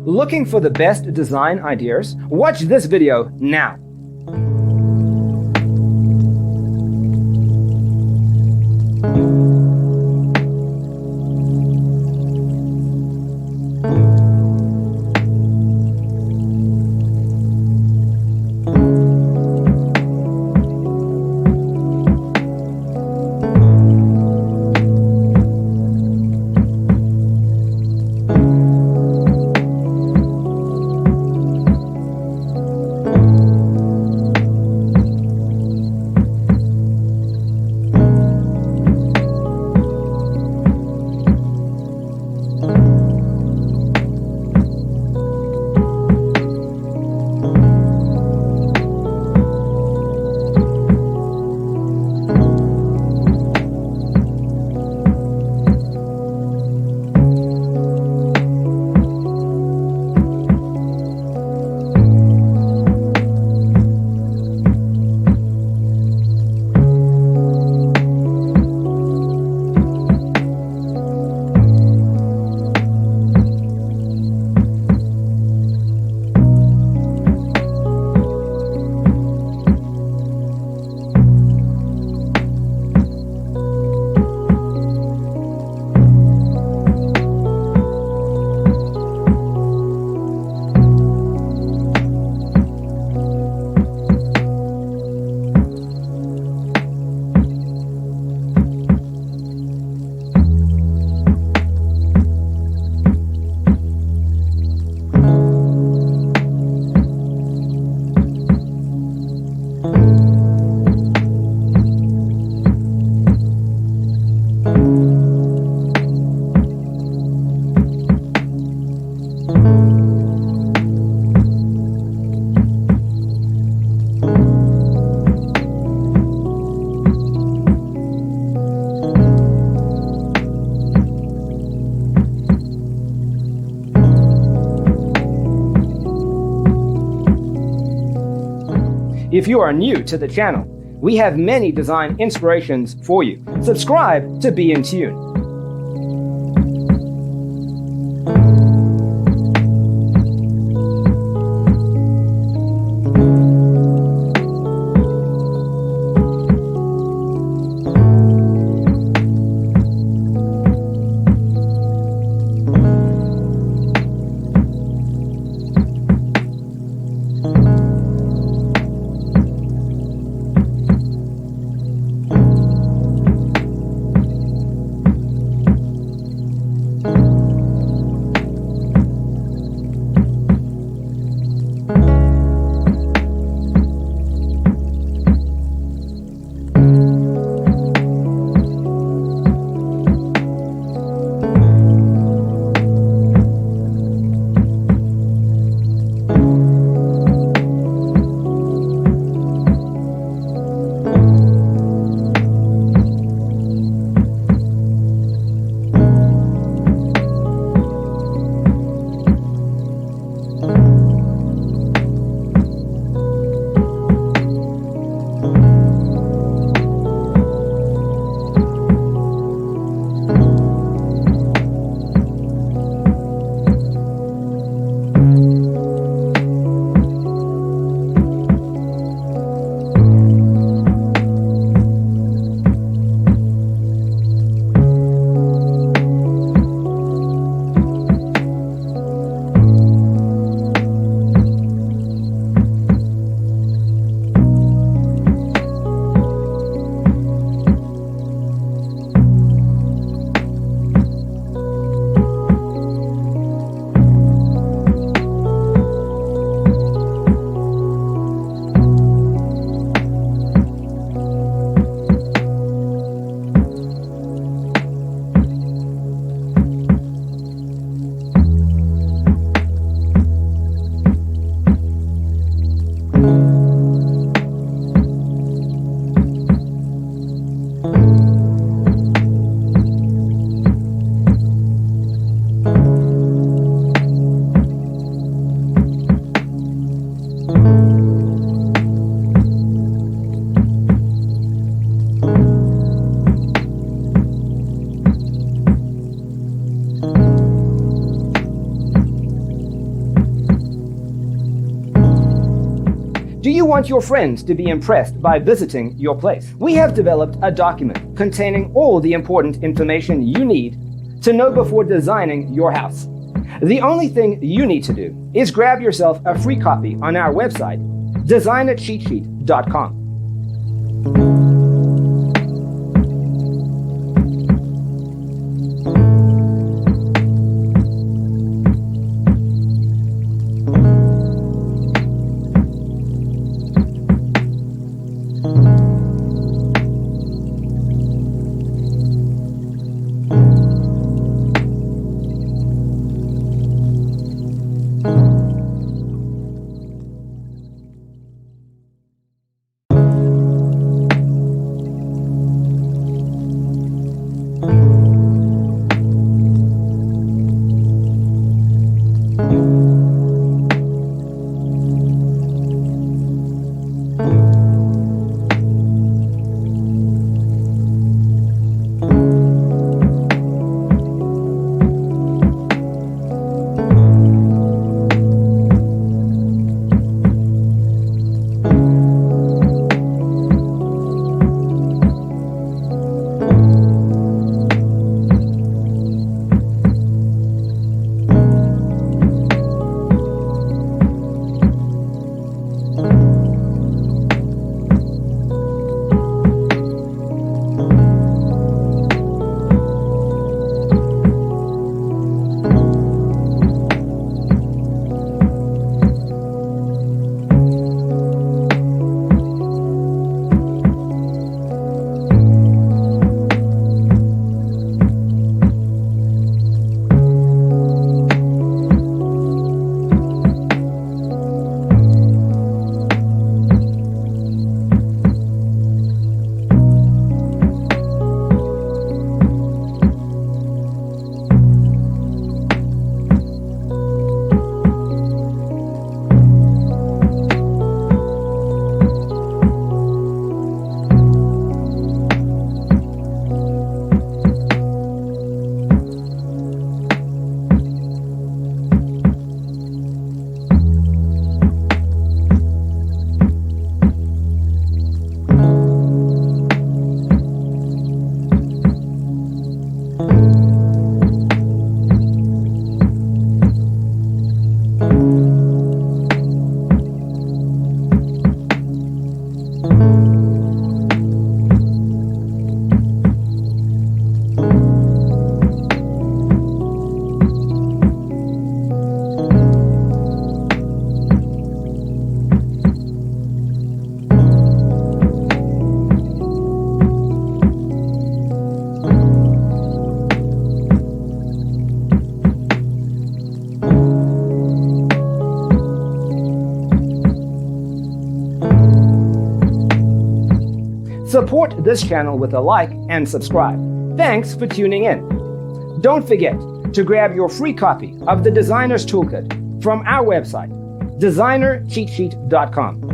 Looking for the best design ideas? Watch this video now. If you are new to the channel, we have many design inspirations for you. Subscribe to be in tune. Do you want your friends to be impressed by visiting your place? We have developed a document containing all the important information you need to know before designing your house. The only thing you need to do is grab yourself a free copy on our website, designercheatsheet.com. Support this channel with a like and subscribe. Thanks for tuning in. Don't forget to grab your free copy of the Designer's Toolkit from our website, designercheatsheet.com.